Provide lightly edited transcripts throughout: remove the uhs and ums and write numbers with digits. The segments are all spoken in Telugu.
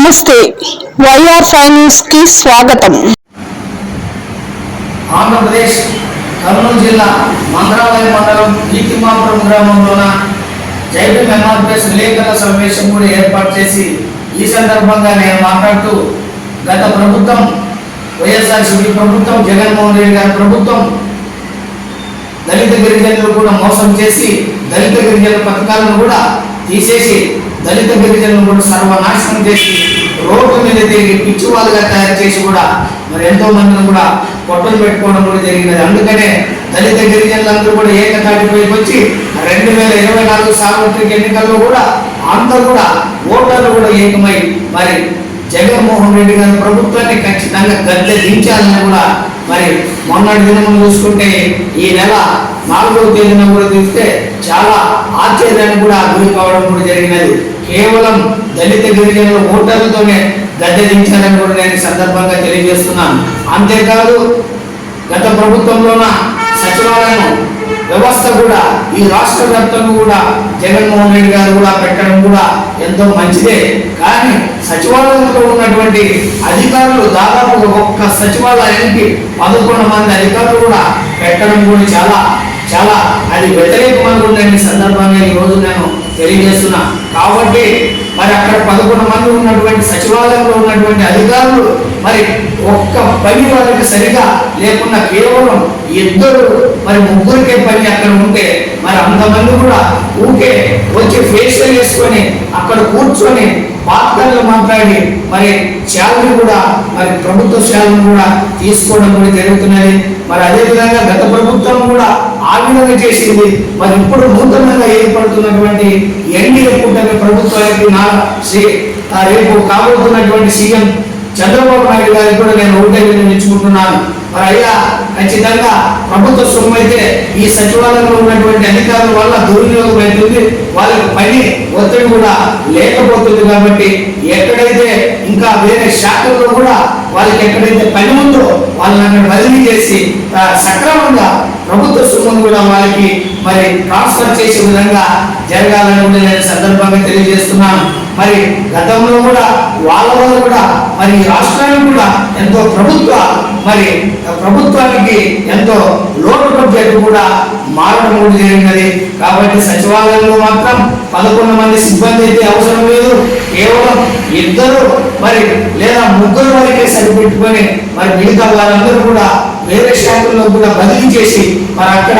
నమస్తే వైఆర్ ఫైవ్ న్యూస్ కి స్వాగతం. ఆంధ్రప్రదేశ్ కర్నూలు జిల్లా మంగళవారం మండలం ఈతిమాపురం గ్రామంలోన జైపీ ఎంఆర్పిఎస్ విలేకరుల సమావేశం కూడా ఏర్పాటు చేసి ఈ సందర్భంగా నేను మాట్లాడుతూ గత ప్రభుత్వం వైఎస్ఆర్సీపీ ప్రభుత్వం జగన్మోహన్ రెడ్డి గారి ప్రభుత్వం దళిత గిరిజనులు కూడా మోసం చేసి దళిత గిరిజనుల పథకాలను కూడా తీసేసి దళిత గిరిజనులను కూడా సర్వనాశనం చేసి రోడ్డు మీద తిరిగి పిచ్చివాళ్ళుగా తయారు చేసి కూడా మరి ఎంతో మందిని కూడా పొట్టలు పెట్టుకోవడం కూడా జరిగినది. అందుకనే దళిత గిరిజనులందరూ కూడా ఏకతాటిపైకి వచ్చి 2024 సార్వత్రిక ఎన్నికల్లో కూడా అందరూ కూడా ఓటర్లు కూడా ఏకమై మరి జగన్మోహన్ రెడ్డి గారి ప్రభుత్వాన్ని ఖచ్చితంగా గద్దె దించాలని కూడా మరి మొన్నటి దినం చూసుకుంటే ఈ నెల 4వ తేదీన కూడా చూస్తే చాలా ఆశ్చర్యాన్ని కూడా గురి కావడం కూడా జరిగినది. కేవలం దళిత గిరిజనుల ఓటర్లతోనే గద్దె దించాలని కూడా నేను సందర్భంగా తెలియజేస్తున్నాను. అంతేకాదు గత ప్రభుత్వంలోన సచివాలయం వ్యవస్థ కూడా ఈ రాష్ట్ర వ్యాప్తంగా కూడా జగన్మోహన్ రెడ్డి గారు కూడా పెట్టడం కూడా ఎంతో మంచిదే. కానీ సచివాలయంలో ఉన్నటువంటి అధికారులు దాదాపు ఒక్క సచివాలయానికి 11 మంది అధికారులు కూడా పెట్టడం కూడా చాలా అది వ్యతిరేకమని సందర్భంగా ఈ రోజు నేను తెలియజేస్తున్నా. కాబట్టి మరి అక్కడ 11 మంది ఉన్నటువంటి సచివాలయంలో ఉన్నటువంటి అధికారులు మరి ఒక్క పని వాళ్ళకి సరిగా లేకుండా కేవలం 2 మరి 3కే పని అక్కడ ఉంటే మరి అంతమంది కూడా ఊకే వచ్చి ఫేషియల్ వేసుకొని అక్కడ కూర్చొని పాత్రలు మాట్లాడి మరి శాలను కూడా మరి ప్రభుత్వ శాలను కూడా తీసుకోవడం కూడా జరుగుతున్నది. మరి అదేవిధంగా గత ప్రభుత్వం కూడా ఆ విధంగా చేసింది. మరి ఇప్పుడు నూతనంగా ఏర్పడుతున్నటువంటి ఎన్డీఏ కూటమి ప్రభుత్వానికి రేపు కాబోతున్నటువంటి సీఎం చంద్రబాబు నాయుడు గారికి కూడా నేను ఒకటే వినియోగించుకుంటున్నాను. మరి అయ్యా ఖచ్చితంగా ప్రభుత్వ సొమ్ము అయితే ఈ సచివాలయంలో ఉన్నటువంటి అధికారుల వల్ల దుర్వినియోగం అవుతుంది, వాళ్ళకి పని ఒత్తిడి కూడా లేకపోతుంది. కాబట్టి ఎక్కడైతే ఇంకా వేరే శాఖల్లో కూడా వాళ్ళకి ఎక్కడైతే పని ఉందో వాళ్ళని అక్కడ బదిలీ చేసి సక్రమంగా ప్రభుత్వ సొమ్మును కూడా వాళ్ళకి మరి ట్రాన్స్ఫర్ చేసే విధంగా జరగాలని కూడా నేను సందర్భంగా తెలియజేస్తున్నాను. మరి గతంలో కూడా వాళ్ళ కూడా మరి రాష్ట్రానికి కూడా ఎంతో ప్రభుత్వానికి ఎంతో లోటు బడ్జెట్ కూడా మారడం కూడా జరిగినది. కాబట్టి సచివాలయంలో మాత్రం 11 మంది సిబ్బంది అయితే అవసరం లేదు, కేవలం 2 మరి లేదా 3 వరకే సరిపెట్టుకొని మరి మిగతా వారందరూ కూడా వేరే శాఖల్లో కూడా బదిలీ చేసి మరి అక్కడ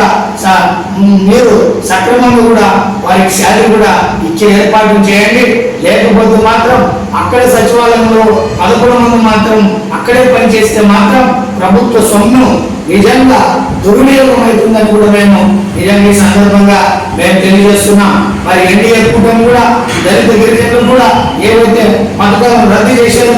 మీరు సక్రమంగా కూడా వారికి శాలరీ కూడా ఇచ్చే ఏర్పాటు చేయండి. లేకపోతే మాత్రం అక్కడే సచివాలయంలో 11 మంది మాత్రం అక్కడే పనిచేస్తే మాత్రం ప్రభుత్వ సొమ్ము నిజంగా దుర్వినియోగం అవుతుందని కూడా మేము నిజంగా ఈ సందర్భంగా మేము తెలియజేస్తున్నాం. మరి ఎన్డీఏ కూటమి కూడా దళిత గిరిజనులు కూడా ఏవైతే పథకాలను రద్దు చేసేదో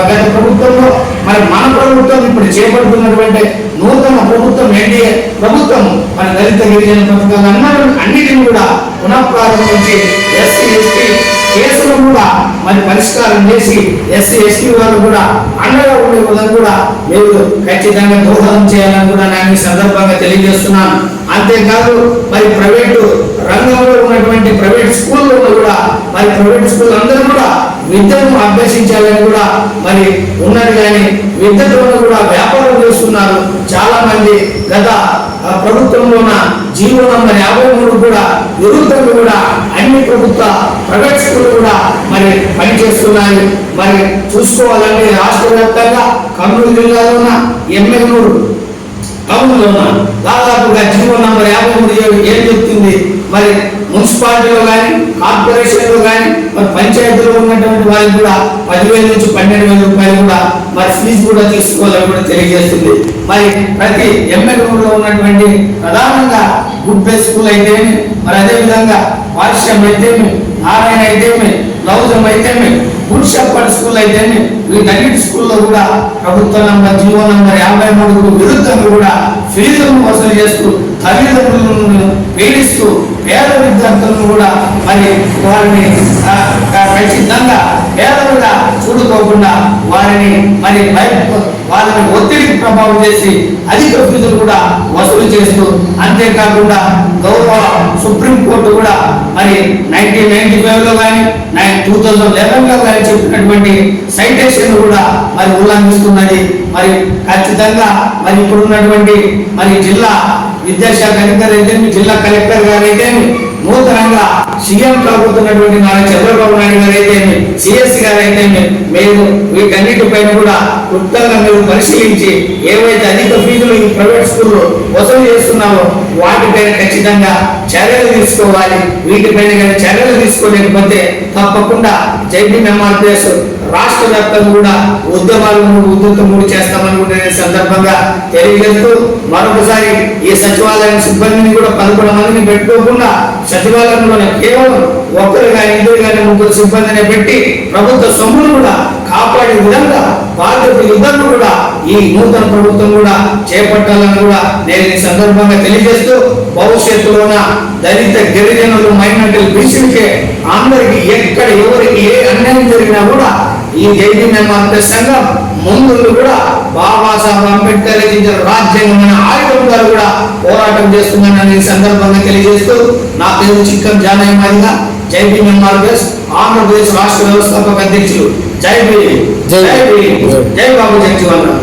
గత ప్రభుత్వంలో మరి మన ప్రభుత్వం ఇప్పుడు చేపడుతున్నటువంటి నూతన ప్రభుత్వం ఎన్డీఏ ప్రభుత్వం మరి దళిత గిరిజన పథకాలు అన్నిటిని కూడా పునఃప్రారంభించి ఎస్సీ ఎస్టీ కేసులు కూడా మరి పరిష్కారం చేసి ఎస్సీ ఎస్టీ వాళ్ళు కూడా అండగా ఉండే విధంగా కూడా మీరు ఖచ్చితంగా దోహదం చేయాలని కూడా నేను ఈ సందర్భంగా తెలియజేస్తున్నాను. అంతేకాదు మరి ప్రైవేటు రంగంలో ఉన్నటువంటి ప్రైవేట్ స్కూల్లో కూడా మరి ప్రైవేట్ స్కూల్ అందరూ కూడా విద్యను అభ్యసించాలని కూడా మరి ఉన్నది. కానీ విద్యతో కూడా వ్యాపారం చేస్తున్నారు చాలా మంది. గత ప్రభుత్వంలోన జీవో నంబర్ 53 కూడా విరుద్ధంగా కూడా అన్ని ప్రభుత్వ ప్రైవేట్ స్కూల్ కూడా మరి పనిచేస్తున్నాయి. మరి చూసుకోవాలంటే రాష్ట్ర వ్యాప్తంగా కర్నూలు జిల్లాలోన ఎమ్మెగనూరు టౌన్లోన దాదాపుగా జీవో నంబర్ 53 ఏం చెప్తుంది మరి మున్సిపాలిటీలో కానీ కార్పొరేషన్లో కానీ మరి పంచాయతీలో ఉన్నటువంటి వారికి కూడా 10,000 నుంచి 12,000 రూపాయలు కూడా మరి ఫీజు కూడా తీసుకోవాలని కూడా తెలియజేస్తుంది. మరి ప్రతి ఎమ్మెల్యేలో ఉన్నటువంటి ప్రధానంగా గుడ్ బే స్కూల్ అయితేమి మరి అదేవిధంగా పాఠశాల అయితేమి నారాయణ అయితేమి లౌజం అయితేమి గుడ్ షెపర్డ్ స్కూల్ అయితేమి వీటన్నిటి స్కూల్లో కూడా ప్రభుత్వ జీవో నంబర్ 53కు విరుద్ధంగా కూడా ఫీజులను వసూలు చేస్తూ తల్లిదండ్రులను పీడిస్తూ పేద విద్యార్థులను కూడా మరి వారిని ఖచ్చితంగా పేదలుగా చూడుకోకుండా వారిని ఒత్తిడికి ప్రభావం చేసి అధిక ఫీజులు కూడా వసూలు చేస్తూ అంతేకాకుండా గౌరవ సుప్రీంకోర్టు కూడా మరి 1995లో కానీ 2011లో కానీ చెప్పినటువంటి సైటేషన్ కూడా మరి ఉల్లంఘిస్తున్నది. మరి ఖచ్చితంగా మరి ఇప్పుడున్నటువంటి మరి జిల్లా విద్యాశాఖ అధికారి అయితే జిల్లా కలెక్టర్ గారు అయితే నూతనంగా సీఎం కాబోతున్నటువంటి నారా చంద్రబాబు నాయుడు గారు అయితే సిఎస్ గారు అయితే మీరు వీటన్నిటిపైన కూడా క్లుప్తంగా మీరు పరిశీలించి ఏవైతే అధిక ఫీజులు ఈ ప్రైవేట్ స్కూల్లో వసూలు చేస్తున్నారో వాటిపైన ఖచ్చితంగా చర్యలు తీసుకోవాలి. వీటిపైన కానీ చర్యలు తీసుకోలేకపోతే తప్పకుండా జైపీఎంఆర్పీఎస్ రాష్ట్ర వ్యాప్తంగా కూడా ఉద్యమాలు చేస్తామని కూడా సందర్భంగా తెలియజేస్తూ మరొకసారి ఈ సచివాలయం సిబ్బందిని కూడా 11 మందిని పెట్టుకోకుండా సచివాలయంలోనే కేవలం ఒక్కరు కానీ ఇద్దరు కానీ ముగ్గురు సిబ్బందిని పెట్టి ప్రభుత్వ సొమ్మును కూడా కాపాడే విధంగా బాధ్యతలు ఇద్దరు కూడా ఈ నూతన ప్రభుత్వం కూడా చేపట్టాలని కూడా నేను ఈ సందర్భంగా తెలియజేస్తూ భవిష్యత్తులోన దళిత గిరిజనులు మైనారిటీలు బీసీలకే అందరికి ఎక్కడ ఎవరికి ఏ అన్యాయం జరిగినా కూడా ఈ జైపీఎంఆర్పీఎస్ సంఘం ముందు కూడా బాబాసాహెబ్ అంబేద్కర్ రచించిన రాజ్యాంగమైన ఆయుధంగా కూడా పోరాటం చేస్తుందని ఈ సందర్భంగా తెలియజేస్తూ నా పేరు చిక్కం జానయ్య మాదిగా జైపీఎంఆర్పీఎస్ ఆంధ్రప్రదేశ్ రాష్ట్ర వ్యవస్థాపక అధ్యక్షులు. జై భీమ్, జై భీమ్, జై బాబు జగజీవన్ రామ్.